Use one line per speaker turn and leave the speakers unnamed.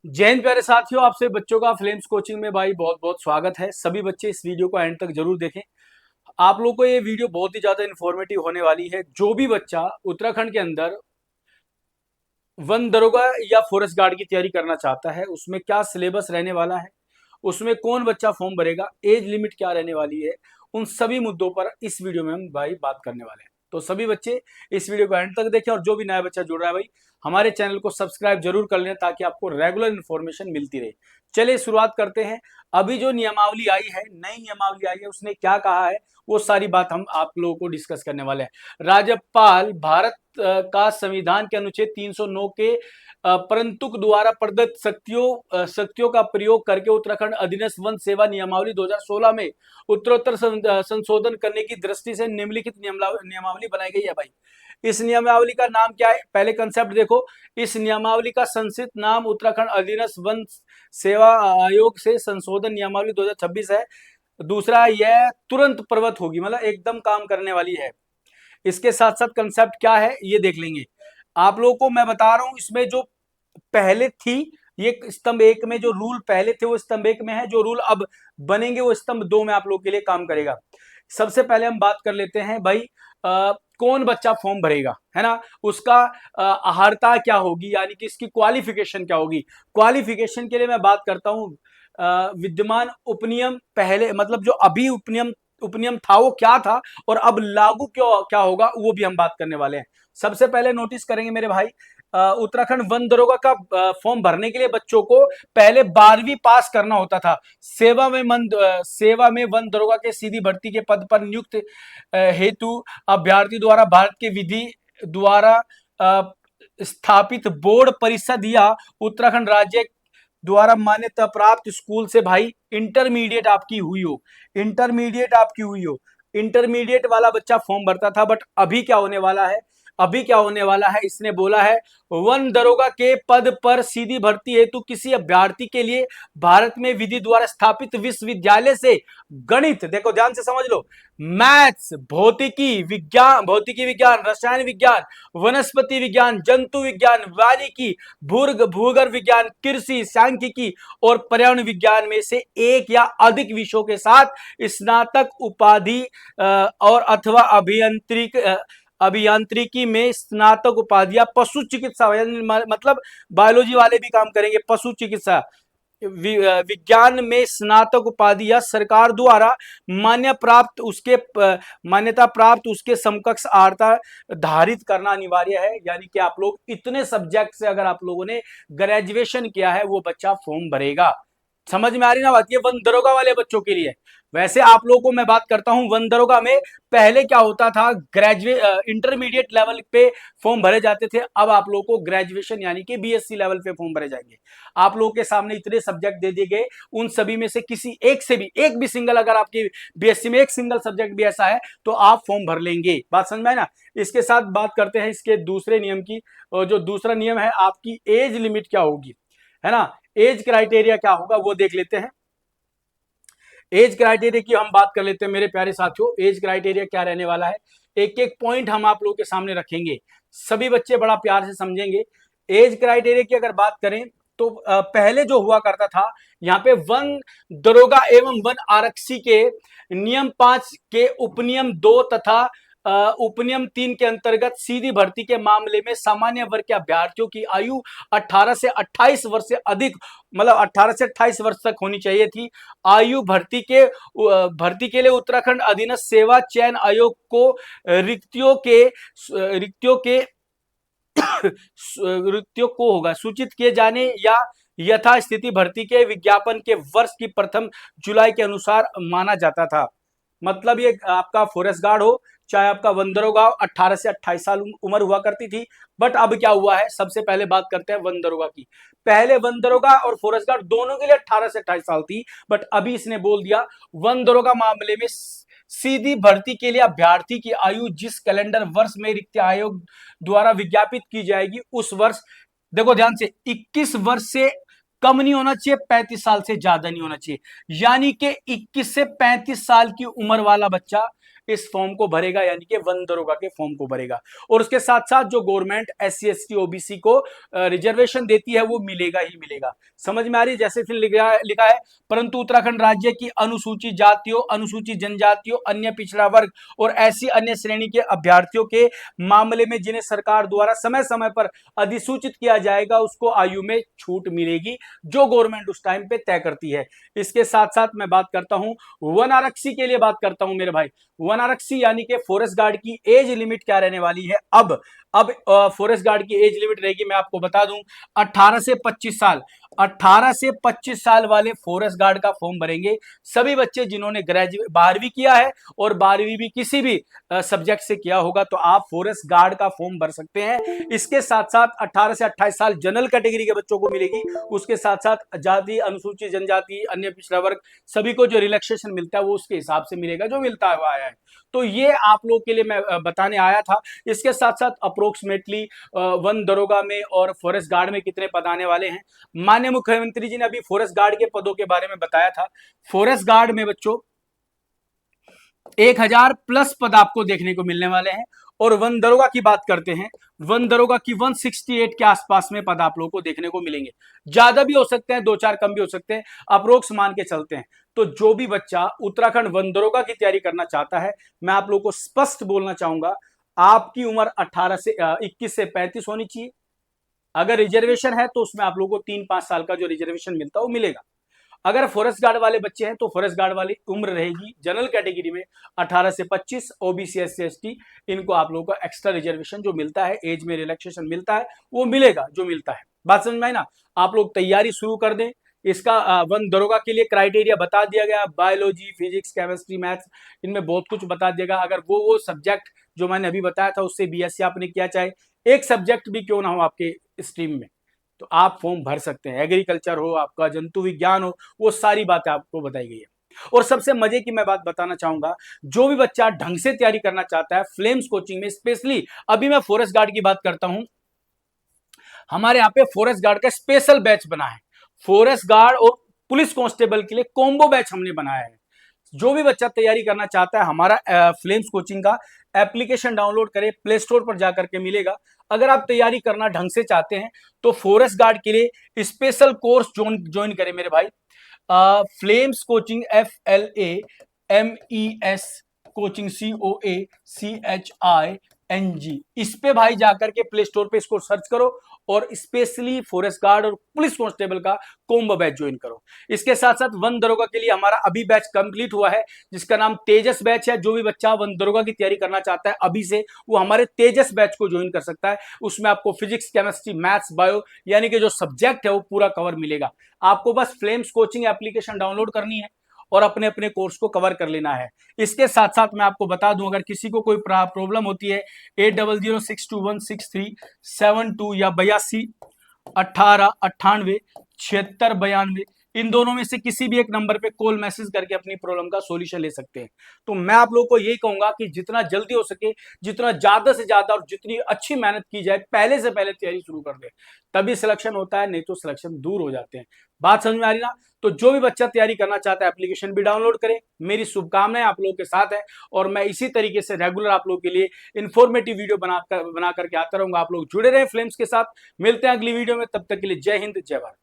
जय हिंद प्यारे साथियों, आपसे बच्चों का फ्लेम्स कोचिंग में भाई बहुत बहुत स्वागत है। सभी बच्चे इस वीडियो को एंड तक जरूर देखें। आप लोगों को ये वीडियो बहुत ही ज्यादा इन्फॉर्मेटिव होने वाली है। जो भी बच्चा उत्तराखंड के अंदर वन दरोगा या फॉरेस्ट गार्ड की तैयारी करना चाहता है, उसमें क्या सिलेबस रहने वाला है, उसमें कौन बच्चा फॉर्म भरेगा, एज लिमिट क्या रहने वाली है, उन सभी मुद्दों पर इस वीडियो में हम भाई बात करने वाले हैं। तो सभी बच्चे इस वीडियो को एंड तक देखें और जो भी नया बच्चा जुड़ रहा है भाई हमारे चैनल को सब्सक्राइब जरूर कर लें ताकि आपको रेगुलर इन्फॉर्मेशन मिलती रहे। चलिए शुरुआत करते हैं। अभी जो नियमावली आई है, नई नियमावली आई है, उसने क्या कहा है वो सारी बात हम आप लोगों को डिस्कस करने वाले हैं। राज्यपाल भारत का संविधान के अनुच्छेद 309 के परंतुक द्वारा प्रदत्त शक्तियों का प्रयोग करके उत्तराखंड अधीनस्थ वन सेवा नियमावली 2016 में उत्तरोत्तर संशोधन करने की दृष्टि से निम्नलिखित नियमावली बनाई गई है भाई। इस नियमावली का नाम क्या है, पहले कंसेप्ट देखो। इस नियमावली का संक्षिप्त नाम उत्तराखंड अधीनस्थ वन सेवा आयोग से संशोधन नियमावली 2026 है। दूसरा, यह तुरंत प्रवत होगी, मतलब एकदम काम करने वाली है। इसके साथ साथ कंसेप्ट क्या है ये देख लेंगे। आप लोगों को मैं बता रहा हूं, इसमें जो पहले थी, ये स्तंभ एक में जो रूल पहले थे वो स्तंभ एक में है, जो रूल अब बनेंगे वो स्तंभ दो में आप लोगों के लिए काम करेगा। सबसे पहले हम बात कर लेते हैं भाई, कौन बच्चा फॉर्म भरेगा, है ना, उसका अहर्ता क्या होगी, यानी कि इसकी क्वालिफिकेशन क्या होगी। क्वालिफिकेशन के लिए मैं बात करता हूं, विद्यमान उपनियम पहले, मतलब जो अभी उपनियम उपनियम था वो क्या था और अब लागू क्यों क्या होगा वो भी हम बात करने वाले हैं। सबसे पहले नोटिस करेंगे मेरे भाई, उत्तराखंड वन दरोगा का फॉर्म भरने के लिए बच्चों को पहले 12वीं पास करना होता था। सेवा में वन दरोगा के सीधी भर्ती के पद पर नियुक्त हेतु अभ्यर्थी द्वारा भारत के विधि द्वारा स्थापित बोर्ड परिषद या उत्तराखंड राज्य द्वारा मान्यता प्राप्त स्कूल से भाई इंटरमीडिएट आपकी हुई हो, इंटरमीडिएट वाला बच्चा फॉर्म भरता था। बट अभी क्या होने वाला है, इसने बोला है वन दरोगा के पद पर सीधी भर्ती हेतु किसी अभ्यर्थी के लिए भारत में विधि द्वारा स्थापित विश्वविद्यालय से गणित, देखो ध्यान से समझ लो, मैथ्स, भौतिकी विज्ञान, रसायन विज्ञान, वनस्पति विज्ञान, जंतु विज्ञान, वानिकी, भूगर्भ विज्ञान, कृषि, सांख्यिकी और पर्यावरण विज्ञान में से एक या अधिक विषयों के साथ स्नातक उपाधि और अथवा अभियांत्रिकी में स्नातक उपाधियां, पशु चिकित्सा, मतलब बायोलॉजी वाले भी काम करेंगे, पशु चिकित्सा विज्ञान में स्नातक उपाधि या सरकार द्वारा मान्यता प्राप्त उसके समकक्ष अर्हता धारित करना अनिवार्य है। यानी कि आप लोग इतने सब्जेक्ट से अगर आप लोगों ने ग्रेजुएशन किया है वो बच्चा फॉर्म भरेगा। समझ में आ रही ना बात, ये वन दरोगा वाले बच्चों के लिए। वैसे आप लोगों को मैं बात करता हूं, वन दरोगा में पहले क्या होता था, इंटरमीडिएट लेवल पे फॉर्म भरे जाते थे। अब आप लोगों को ग्रेजुएशन यानी कि बीएससी लेवल पे फॉर्म भरे जाएंगे। आप लोगों के सामने इतने सब्जेक्ट दे दिए गए, उन सभी में से किसी एक भी सिंगल, अगर आपकी बीएससी में एक सिंगल सब्जेक्ट भी ऐसा है तो आप फॉर्म भर लेंगे। बात समझ में आए ना। इसके साथ बात करते हैं इसके दूसरे नियम की, और जो दूसरा नियम है, आपकी एज लिमिट क्या होगी, है ना, एज क्राइटेरिया क्या होगा वो देख लेते हैं। एज क्राइटेरिया की हम बात कर लेते हैं मेरे प्यारे साथियों। एज क्राइटेरिया क्या रहने वाला है, एक एक पॉइंट हम आप लोगों के सामने रखेंगे, सभी बच्चे बड़ा प्यार से समझेंगे। एज क्राइटेरिया की अगर बात करें तो पहले जो हुआ करता था, यहाँ पे वन दरोगा एवं वन आरक्षी के नियम 5 के उपनियम 2 तथा उपनियम 3 के अंतर्गत सीधी भर्ती के मामले में सामान्य वर्ग के अभ्यर्थियों की आयु 18 से 28 वर्ष से अधिक, मतलब 18 से 28 वर्ष तक होनी चाहिए थी। आयु भर्ती के लिए उत्तराखंड अधीनस्थ सेवा चयन आयोग को रिक्तियों को होगा सूचित किए जाने या यथास्थिति भर्ती के विज्ञापन के वर्ष की प्रथम जुलाई के अनुसार माना जाता था। मतलब ये आपका फॉरेस्ट गार्ड हो चाहे आपका वन दरोगा, 18 से 28 साल उम्र हुआ करती थी। बट अब क्या हुआ है, सबसे पहले बात करते हैं वन दरोगा की। पहले वन दरोगा और फॉरेस्ट गार्ड दोनों के लिए 18 से 28 साल थी, बट अभी इसने बोल दिया वन दरोगा मामले में सीधी भर्ती के लिए अभ्यर्थी की आयु जिस कैलेंडर वर्ष में रिक्त आयोग द्वारा विज्ञापित की जाएगी उस वर्ष, देखो ध्यान से, 21 वर्ष से कम नहीं होना चाहिए, 35 साल से ज्यादा नहीं होना चाहिए। यानी कि 21 से 35 साल की उम्र वाला बच्चा इस फॉर्म को भरेगा, यानी कि वन दरोगा के फॉर्म को भरेगा। और उसके साथ साथ जो गवर्नमेंट SC ST OBC को रिजर्वेशन देती है वो मिलेगा ही मिलेगा। समझ में आ रही है? जैसे फिर लिखा है, परंतु उत्तराखंड राज्य की अनुसूचित जातियों, अनुसूचित जनजातियों, अन्य पिछड़ा वर्ग और ऐसी अन्य श्रेणी के अभ्यर्थियों के मामले में जिन्हें सरकार द्वारा समय समय पर अधिसूचित किया जाएगा, उसको आयु में छूट मिलेगी, जो गवर्नमेंट उस टाइम पे तय करती है। इसके साथ साथ मैं बात करता हूं वन आरक्षी के लिए, बात करता हूं मेरे भाई। वन आरक्षी यानी कि फॉरेस्ट गार्ड की एज लिमिट क्या रहने वाली है? अब फॉरेस्ट गार्ड की एज लिमिट रहेगी, मैं आपको बता दूं, 18 से 25 साल। 18 से 25 साल वाले फॉरेस्ट गार्ड का फॉर्म भरेंगे सभी बच्चे जिन्होंने ग्रेजुएट 12वीं किया है और 12वीं भी किसी भी सब्जेक्ट से किया होगा, तो आप फॉरेस्ट गार्ड का फॉर्म भर सकते हैं। इसके साथ साथ 18 से 28 साल जनरल कैटेगरी के बच्चों को मिलेगी। उसके साथ साथ जाति, अनुसूचित जनजाति, अन्य पिछड़ा वर्ग, सभी को जो रिलैक्सेशन मिलता है वो उसके हिसाब से मिलेगा जो मिलता है वो आया है। तो ये आप लोगों के लिए मैं बताने आया था। इसके साथ साथ अप्रोक्सीमेटली वन दरोगा में और फॉरेस्ट गार्ड में कितने पद आने वाले हैं, माननीय मुख्यमंत्री जी ने अभी फॉरेस्ट गार्ड के पदों के बारे में बताया था। फॉरेस्ट गार्ड में बच्चों 1000 प्लस पद आपको देखने को मिलने वाले हैं। और वन दरोगा की बात करते हैं, वन दरोगा की 168 के आसपास में पद आप लोगों को देखने को मिलेंगे। ज्यादा भी हो सकते हैं, 2-4 कम भी हो सकते हैं, अप्रोक्स मान के चलते हैं। तो जो भी बच्चा उत्तराखंड वन दरोगा की तैयारी करना चाहता है, मैं आप लोगों को स्पष्ट बोलना चाहूंगा, आपकी उम्र 21 से 35 होनी चाहिए। अगर रिजर्वेशन है तो उसमें आप लोगों को 3-5 साल का जो रिजर्वेशन मिलता है वो मिलेगा। अगर फॉरेस्ट गार्ड वाले बच्चे हैं तो फॉरेस्ट गार्ड वाली उम्र रहेगी जनरल कैटेगरी में 18 से 25, OBC SC ST इनको आप लोगों को एक्स्ट्रा रिजर्वेशन जो मिलता है, एज में रिलैक्सेशन मिलता है, वो मिलेगा जो मिलता है। बात समझ में आई ना? आप लोग तैयारी शुरू कर दें। इसका वन दरोगा के लिए क्राइटेरिया बता दिया गया, बायोलॉजी, फिजिक्स, केमिस्ट्री, मैथ्स, इनमें बहुत कुछ बता दिया गया। अगर वो सब्जेक्ट जो मैंने अभी बताया था उससे BSc आपने किया, चाहे एक सब्जेक्ट भी क्यों ना हो आपके स्ट्रीम में, तो आप फॉर्म भर सकते हैं। एग्रीकल्चर हो, आपका जंतु विज्ञान हो, वो सारी बातें आपको बताई गई है। और सबसे मजे की मैं बात बताना चाहूंगा, जो भी बच्चा ढंग से तैयारी करना चाहता है फ्लेम्स कोचिंग में, स्पेशली अभी मैं फॉरेस्ट गार्ड की बात करता हूं, हमारे यहाँ पे फॉरेस्ट गार्ड का स्पेशल बैच बना है। फॉरेस्ट गार्ड और पुलिस कांस्टेबल के लिए कॉम्बो बैच हमने बनाया है। जो भी बच्चा तैयारी करना चाहता है, हमारा फ्लेम्स कोचिंग का एप्लीकेशन डाउनलोड करें, प्ले स्टोर पर जाकर के मिलेगा। अगर आप तैयारी करना ढंग से चाहते हैं तो फॉरेस्ट गार्ड के लिए स्पेशल कोर्स ज्वाइन करें मेरे भाई। Flames coaching, FLAMES coaching, COACHING, इस पे भाई जाकर के प्ले स्टोर पे इसको सर्च करो और स्पेशली फॉरेस्ट गार्ड और पुलिस कांस्टेबल का कोम्बो बैच ज्वाइन करो। इसके साथ साथ वन दरोगा के लिए हमारा अभी बैच कंप्लीट हुआ है, जिसका नाम तेजस बैच है। जो भी बच्चा वन दरोगा की तैयारी करना चाहता है अभी से, वो हमारे तेजस बैच को ज्वाइन कर सकता है। उसमें आपको फिजिक्स, केमिस्ट्री, मैथ्स, बायो, यानी कि जो सब्जेक्ट है वो पूरा कवर मिलेगा। आपको बस फ्लेम्स कोचिंग एप्लीकेशन डाउनलोड करनी है और अपने अपने कोर्स को कवर कर लेना है। इसके साथ साथ मैं आपको बता दूं, अगर किसी को कोई प्रॉब्लम होती है, 8006216372 या 8218987692, इन दोनों में से किसी भी एक नंबर पे कॉल मैसेज करके अपनी प्रॉब्लम का सॉल्यूशन ले सकते हैं। तो मैं आप लोगों को यही कहूंगा कि जितना जल्दी हो सके, जितना ज्यादा से ज्यादा और जितनी अच्छी मेहनत की जाए, पहले से पहले तैयारी शुरू कर दे, तभी सिलेक्शन होता है, नहीं तो सिलेक्शन दूर हो जाते हैं। बात समझ में आ रही ना? तो जो भी बच्चा तैयारी करना चाहता है एप्लीकेशन भी डाउनलोड करें। मेरी शुभकामनाएं आप लोगों के साथ है और मैं इसी तरीके से रेगुलर आप लोगों के लिए इंफॉर्मेटिव वीडियो बना करके आता रहूंगा। आप लोग जुड़े रहे फ्लेम्स के साथ। मिलते हैं अगली वीडियो में, तब तक के लिए जय हिंद, जय भारत।